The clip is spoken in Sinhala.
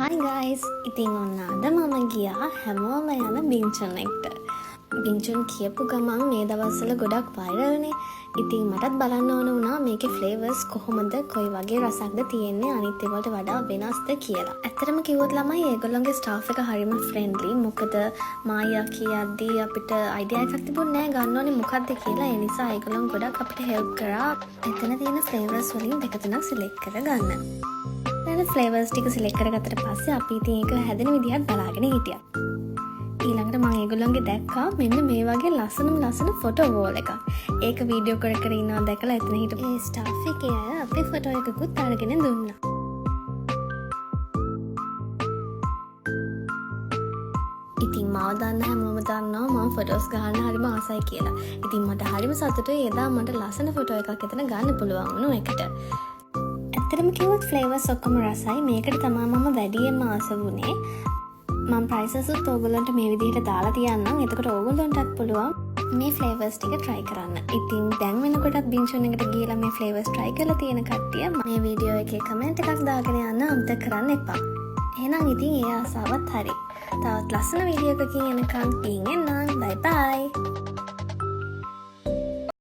Hi guys! ඉතින් ඔන්න අද මම ගියා හැමෝම යන බිංචුන් එක්ට. බිංචුන් කියපු ගමන් මේ දවස්වල ගොඩක් වයිරල්නේ. ඉතින් මටත් බලන්න ඕන වුණා මේකේ ෆ්ලේවර්ස් කොහොමද කොයි වගේ රසක්ද තියෙන්නේ අනිත් ඒවාට වඩා වෙනස්ද කියලා. ඇත්තටම කිව්වොත් ළමයි ඒගොල්ලන්ගේ ස්ටාෆ් එක හරිම ෆ්‍රෙන්ඩ්ලි. මොකද මායියා කියද්දී අපිට අයිඩියා එකක් තිබුණේ නැහැ ගන්න ඕනේ මොකක්ද කියලා. ඒ නිසා ඒගොල්ලන් ගොඩක් අපිට හෙල්ප් කරා. එතන තියෙන ෆ්ලේවර්ස් වලින් දෙක තුනක් සිලෙක්ට් කරගන්න. ෆ්ලේවර්ස් ටික සිලෙක්ට් කරගත්තට පස්සේ අපි ඉතින් ඒක හැදෙන විදිහත් බලාගෙන හිටියා. ඊළඟට මම ඒගොල්ලන්ගේ දැක්කා මෙන්න මේ වගේ ලස්සන ෆොටෝ වෝල් එකක්. ඒක වීඩියෝ කර ඉන්නවා දැකලා එතන හිටපු ඒ ස්ටාෆ් එකේ අය අපේ ෆොටෝ එකකුත් අරගෙන දුන්නා. ඉතින් මාව දන්න හැමෝම දන්නවා මම ෆොටෝස් ගන්න හරිම ආසයි කියලා. ඉතින් මට හරිම සතුටුයි එදා මට ලස්සන ෆොටෝ එකක් එතන ගන්න පුළුවන් වුණු එකට. ඇත්තටම කිව්වොත් ෆ්ලේවර්ස් ඔක්කොම රසයි. මේකට තමයි මම වැඩියෙන්ම ආස වුණේ. මම ප්‍රයිසස් උත් ඕගොල්ලන්ට මේ විදිහට දාලා තියන්නම්. එතකොට ඕගොල්ලන්ටත් පුළුවන් මේ ෆ්ලේවර්ස් ටික try කරන්න. ඉතින් දැන් වෙනකොටත් බින්චුන් එකට ගිහලා මේ ෆ්ලේවර්ස් try කරලා තියෙන කට්ටිය මේ වීඩියෝ එකේ කමෙන්ට් එකක් දාගෙන යන්න අමතක කරන්න එපා. එහෙනම් ඉතින් ඒ ආසාවත් හරි. තවත් ලස්සන වීඩියෝ එකකින් එනකන් පින් එන්නම්. bye bye.